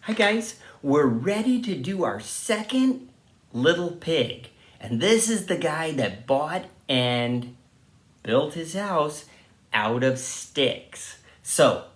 Hi guys, we're ready to do our second little pig. And this is the guy that bought and built his house out of sticks. So,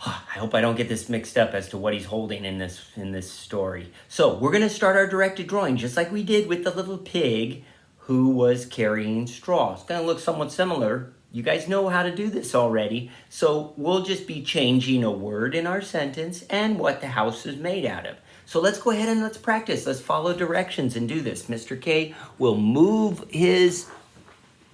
I hope I don't get this mixed up as to what he's holding in this story. So, we're going to start our directed drawing just like we did with the little pig who was carrying straw. It's going to look somewhat similar. You guys know how to do this already. So, we'll just be changing a word in our sentence and what the house is made out of. So, let's go ahead and let's practice. Let's follow directions and do this. Mr. K will move his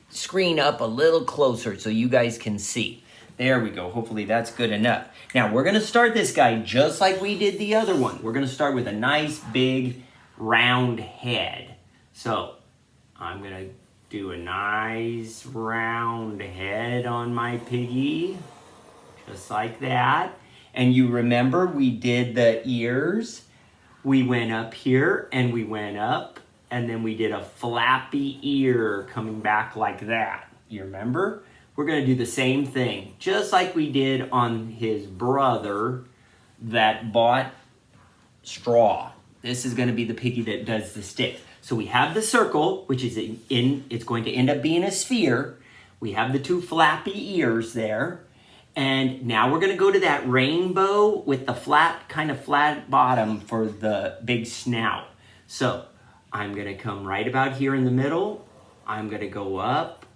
screen up a little closer so you guys can see. There we go. Hopefully that's good enough. Now we're going to start this guy just like we did the other one. We're going to start with a nice big round head. So I'm going to do a nice round head on my piggy. Just like that. And you remember we did the ears. We went up here and we went up. And then we did a flappy ear coming back like that. You remember? We're going to do the same thing, just like we did on his brother that bought straw. This is going to be the piggy that does the stick. So we have the circle, which is it's going to end up being a sphere. We have the two flappy ears there. And now we're going to go to that rainbow with the kind of flat bottom for the big snout. So I'm going to come right about here in the middle. I'm going to go up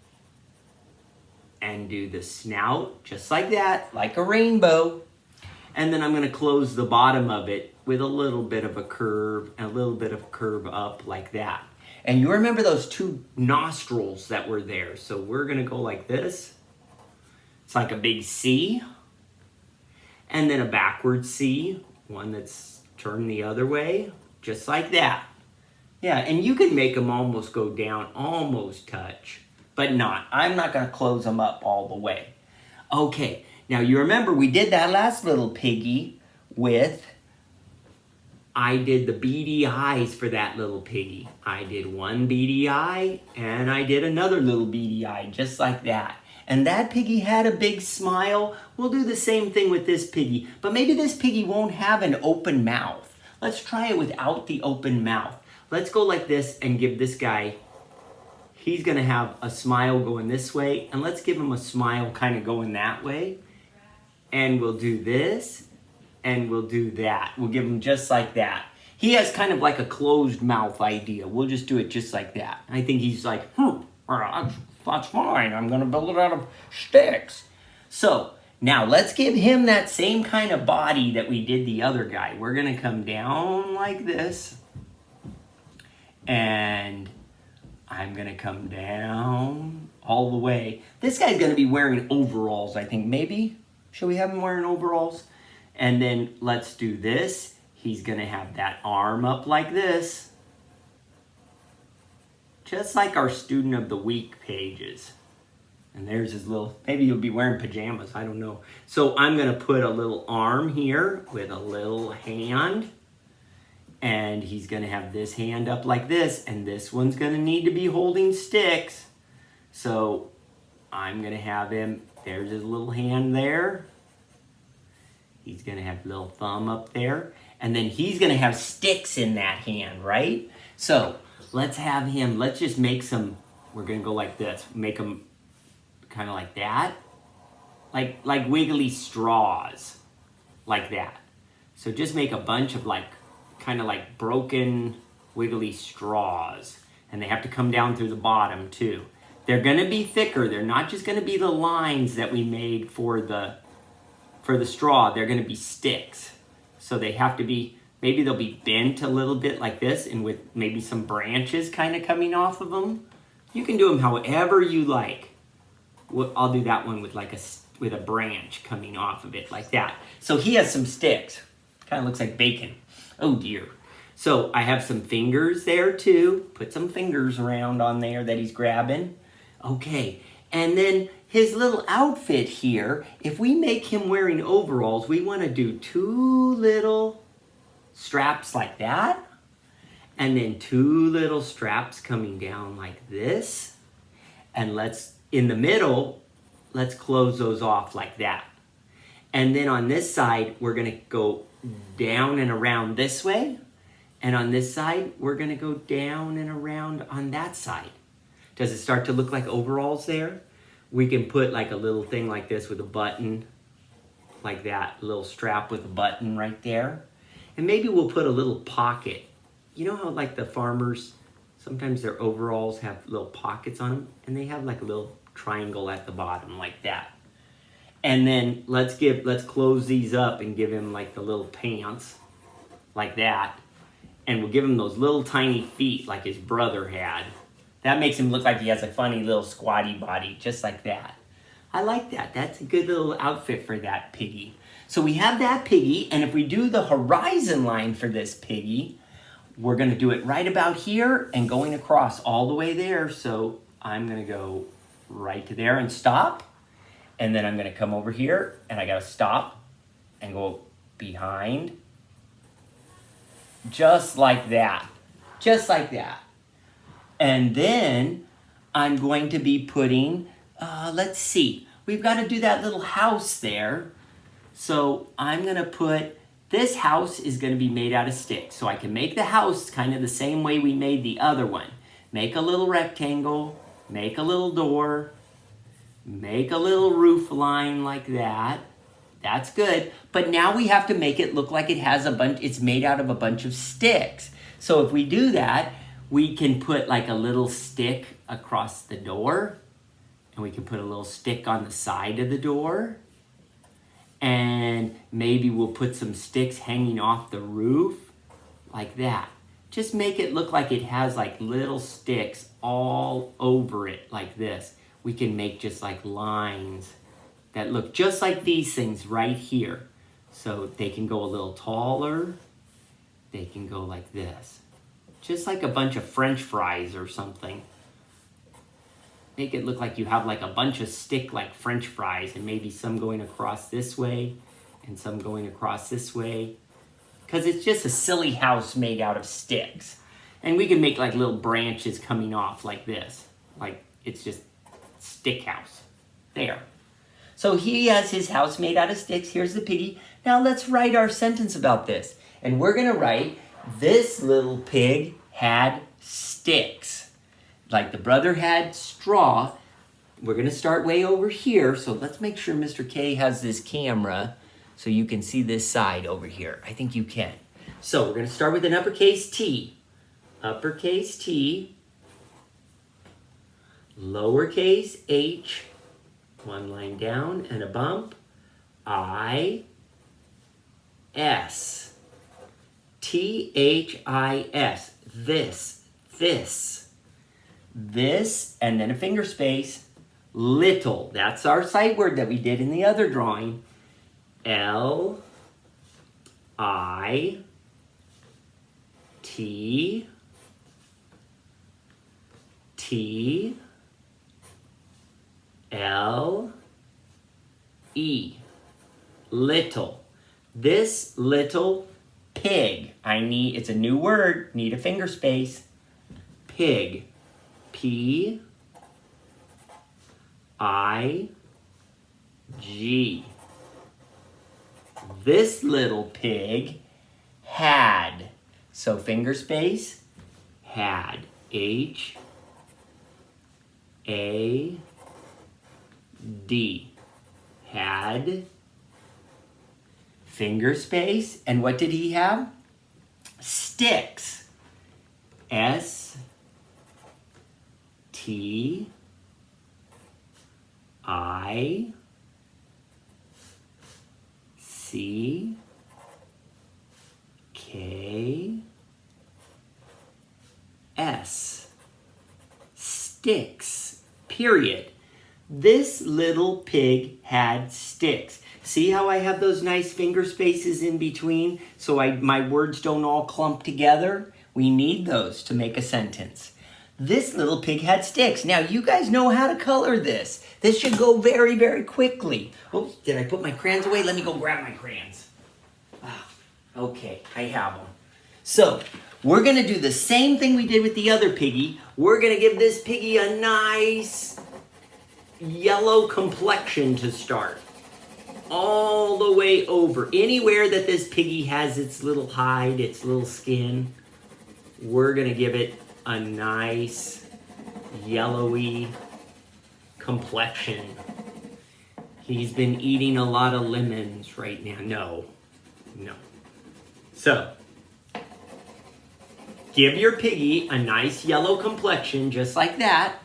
and do the snout just like that, like a rainbow. And then I'm going to close the bottom of it with a little bit of a curve and a little bit of curve up like that. And you remember those two nostrils that were there. So we're going to go like this. It's like a big C. And then a backward C, one that's turned the other way, just like that. Yeah, and you can make them almost go down, almost touch, but not. I'm not going to close them up all the way. Okay, now you remember we did that last little piggy with, I did the beady eyes for that little piggy. I did one beady eye, and I did another little beady eye, just like that. And that piggy had a big smile. We'll do the same thing with this piggy, but maybe this piggy won't have an open mouth. Let's try it without the open mouth. Let's go like this and give this guy, he's going to have a smile going this way. And let's give him a smile kind of going that way. And we'll do this. And we'll do that. We'll give him just like that. He has kind of like a closed mouth idea. We'll just do it just like that. I think he's like, that's fine. I'm going to build it out of sticks. So now let's give him that same kind of body that we did the other guy. We're going to come down like this. And I'm going to come down all the way. This guy's going to be wearing overalls, I think. Maybe? Should we have him wearing overalls? And then let's do this. He's going to have that arm up like this. Just like our Student of the Week pages. And there's his little, maybe he'll be wearing pajamas. I don't know. So I'm going to put a little arm here with a little hand. And he's going to have this hand up like this. And this one's going to need to be holding sticks. So I'm going to have him, there's his little hand there. He's going to have a little thumb up there. And then he's going to have sticks in that hand, right? So let's have him, let's just make some, we're going to go like this. Make them kind of like that. Like wiggly straws. Like that. So just make a bunch of kind of like broken wiggly straws, and they have to come down through the bottom too. They're going to be thicker. They're not just going to be the lines that we made for the straw. They're going to be sticks. So they have to be, maybe they'll be bent a little bit like this, and with maybe some branches kind of coming off of them. You can do them however you like. I'll do that one with with a branch coming off of it like that. So he has some sticks. Kind of looks like bacon. Oh dear. So I have some fingers there too. Put some fingers around on there that he's grabbing. Okay. And then his little outfit here, if we make him wearing overalls, we want to do two little straps like that. And then two little straps coming down like this. And in the middle, let's close those off like that. And then on this side, we're gonna go down and around this way. And on this side, we're gonna go down and around on that side. Does it start to look like overalls there? We can put like a little thing like this with a button, like that, a little strap with a button right there. And maybe we'll put a little pocket. You know how like the farmers, sometimes their overalls have little pockets on them, and they have like a little triangle at the bottom like that. And then let's close these up and give him like the little pants like that. And we'll give him those little tiny feet like his brother had. That makes him look like he has a funny little squatty body, just like that. I like that. That's a good little outfit for that piggy. So we have that piggy, and if we do the horizon line for this piggy, we're gonna do it right about here and going across all the way there. So I'm gonna go right to there and stop. And then I'm gonna come over here and I gotta stop and go behind. Just like that. Just like that. And then I'm going to be putting, let's see, we've got to do that little house there. So I'm going to put, this house is going to be made out of sticks. So I can make the house kind of the same way we made the other one. Make a little rectangle, make a little door, make a little roof line like that. That's good. But now we have to make it look like it has it's made out of a bunch of sticks. So if we do that, we can put like a little stick across the door, and we can put a little stick on the side of the door, and maybe we'll put some sticks hanging off the roof like that. Just make it look like it has like little sticks all over it like this. We can make just like lines that look just like these things right here. So they can go a little taller, they can go like this. Just like a bunch of French fries or something. Make it look like you have like a bunch of stick like French fries, and maybe some going across this way and some going across this way. Because it's just a silly house made out of sticks. And we can make like little branches coming off like this. Like it's just stick house. There. So he has his house made out of sticks. Here's the piggy. Now let's write our sentence about this. And we're going to write, this little pig had sticks. Like the brother had straw. We're going to start way over here. So let's make sure Mr. K has this camera so you can see this side over here. I think you can. So we're going to start with an uppercase T. Uppercase T. Lowercase h. One line down and a bump. I. S. T-H-I-S, this, and then a finger space, little, that's our sight word that we did in the other drawing, L-I-T-T-L-E, little, this little pig. It's a new word, need a finger space. Pig. P-I-G. This little pig had. So finger space, had. H-A-D. Had. Finger space, and what did he have? Sticks. S-T-I-C-K-S. Sticks. Period. This little pig had sticks. See how I have those nice finger spaces in between so my words don't all clump together? We need those to make a sentence. This little pig had sticks. Now, you guys know how to color this. This should go very, very quickly. Oops, did I put my crayons away? Let me go grab my crayons. Okay, I have them. So, we're going to do the same thing we did with the other piggy. We're going to give this piggy a nice yellow complexion to start. all the way over. Anywhere that this piggy has its little hide, its little skin, we're gonna give it a nice yellowy complexion. He's been eating a lot of lemons right now. No. So, give your piggy a nice yellow complexion just like that,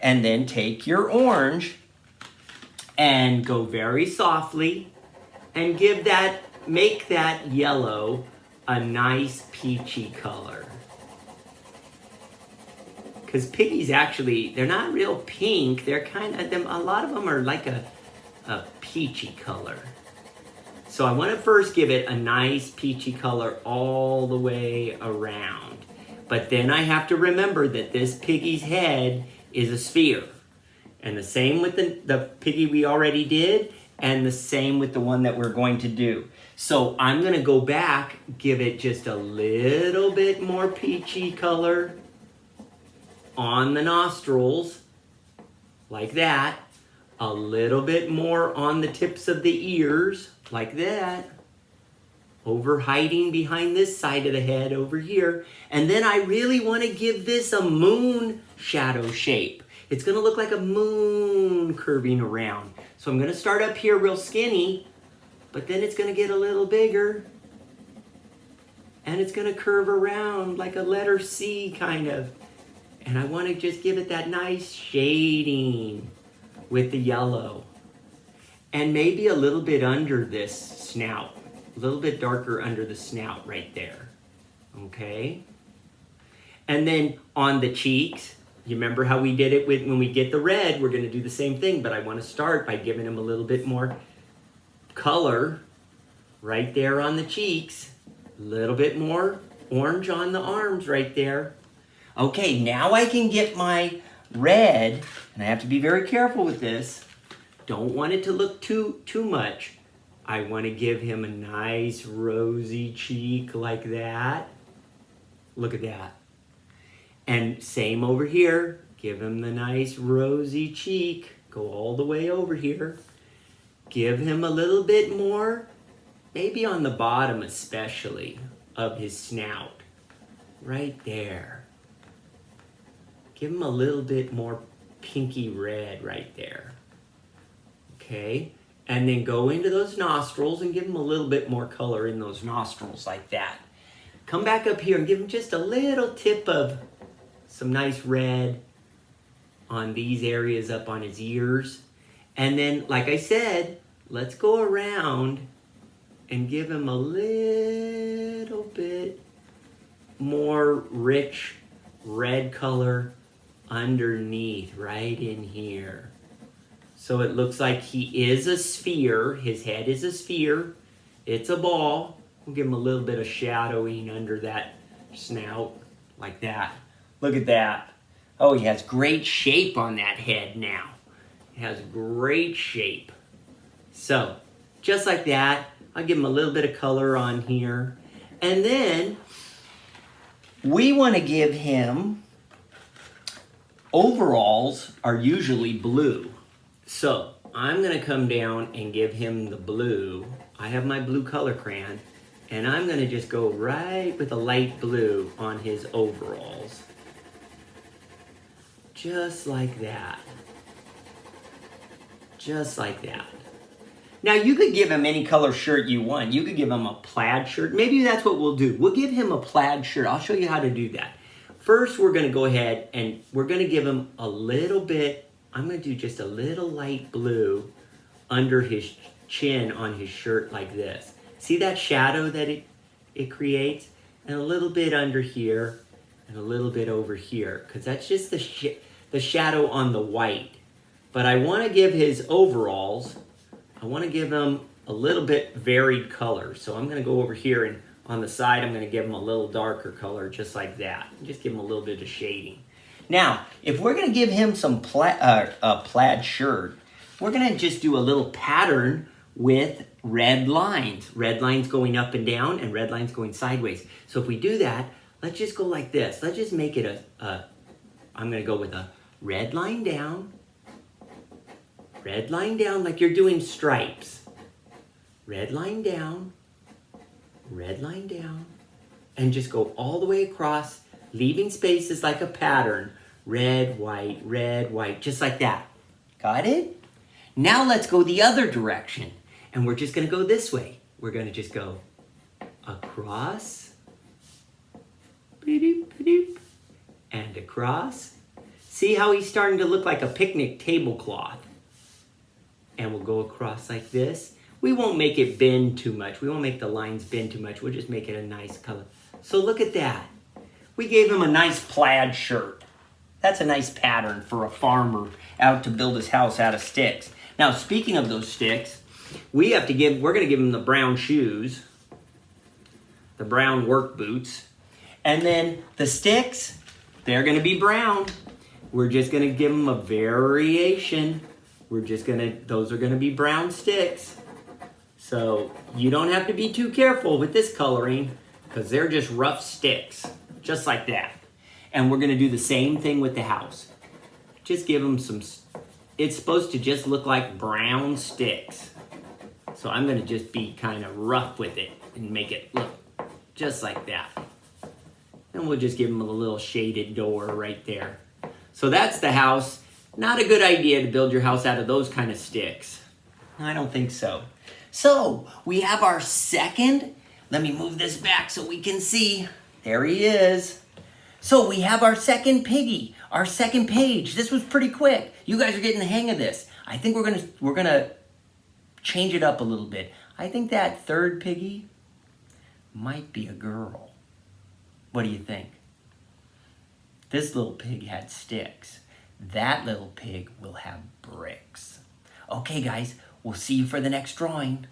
and then take your orange and go very softly and make that yellow a nice peachy color. Because piggies actually, they're not real pink, they're a lot of them are like a peachy color. So I want to first give it a nice peachy color all the way around. But then I have to remember that this piggy's head is a sphere. And the same with the piggy we already did, and the same with the one that we're going to do. So I'm going to go back, give it just a little bit more peachy color on the nostrils, like that. A little bit more on the tips of the ears, like that. Over hiding behind this side of the head over here. And then I really want to give this a moon shadow shape. It's going to look like a moon curving around. So I'm going to start up here real skinny, but then it's going to get a little bigger. And it's going to curve around like a letter C kind of. And I want to just give it that nice shading with the yellow. And maybe a little bit under this snout. A little bit darker under the snout right there. Okay? And then on the cheeks, you remember how we did it when we get the red, we're going to do the same thing, but I want to start by giving him a little bit more color right there on the cheeks. A little bit more orange on the arms right there. Okay, now I can get my red, and I have to be very careful with this. Don't want it to look too much. I want to give him a nice rosy cheek like that. Look at that. And same over here. Give him the nice rosy cheek. Go all the way over here. Give him a little bit more, maybe on the bottom especially, of his snout. Right there. Give him a little bit more pinky red right there. Okay? And then go into those nostrils and give him a little bit more color in those nostrils like that. Come back up here and give him just a little tip of some nice red on these areas up on his ears. And then, like I said, let's go around and give him a little bit more rich red color underneath, right in here. So it looks like he is a sphere. His head is a sphere. It's a ball. We'll give him a little bit of shadowing under that snout, like that. Look at that. Oh, he has great shape on that head now. He has great shape. So, just like that, I'll give him a little bit of color on here. And then, we want to give him, overalls are usually blue. So, I'm going to come down and give him the blue. I have my blue color crayon, and I'm going to just go right with a light blue on his overalls. Just like that. Just like that. Now, you could give him any color shirt you want. You could give him a plaid shirt. Maybe that's what we'll do. We'll give him a plaid shirt. I'll show you how to do that. First, we're going to go ahead and we're going to give him a little bit. I'm going to do just a little light blue under his chin on his shirt like this. See that shadow that it creates? And a little bit under here and a little bit over here. Because that's just the shadow on the white. But I want to give his overalls, I want to give him a little bit varied color. So I'm going to go over here and on the side, I'm going to give him a little darker color just like that. Just give him a little bit of shading. Now, if we're going to give him some plaid shirt, we're going to just do a little pattern with red lines. Red lines going up and down and red lines going sideways. So if we do that, let's just go like this. Let's just make it I'm going to go with a red line down like you're doing stripes. red line down, red line down, and just go all the way across, leaving spaces like a pattern. Red, white, just like that. Got it? Now let's go the other direction. And we're just gonna go this way. We're gonna just go across, and across. See how he's starting to look like a picnic tablecloth? And we'll go across like this. We won't make it bend too much. We won't make the lines bend too much. We'll just make it a nice color. So look at that. We gave him a nice plaid shirt. That's a nice pattern for a farmer out to build his house out of sticks. Now, speaking of those sticks, we're gonna give him the brown shoes, the brown work boots, and then the sticks, they're gonna be brown. We're just gonna give him a variation. Those are gonna be brown sticks. So you don't have to be too careful with this coloring because they're just rough sticks, just like that. And we're gonna do the same thing with the house. Just give them it's supposed to just look like brown sticks. So I'm gonna just be kind of rough with it and make it look just like that. And we'll just give them a little shaded door right there. So that's the house. Not a good idea to build your house out of those kind of sticks. I don't think so. So we have our second. Let me move this back so we can see. There he is. So we have our second piggy, our second page. This was pretty quick. You guys are getting the hang of this. I think we're gonna change it up a little bit. I think that third piggy might be a girl. What do you think? This little pig had sticks. That little pig will have bricks. Okay, guys, we'll see you for the next drawing.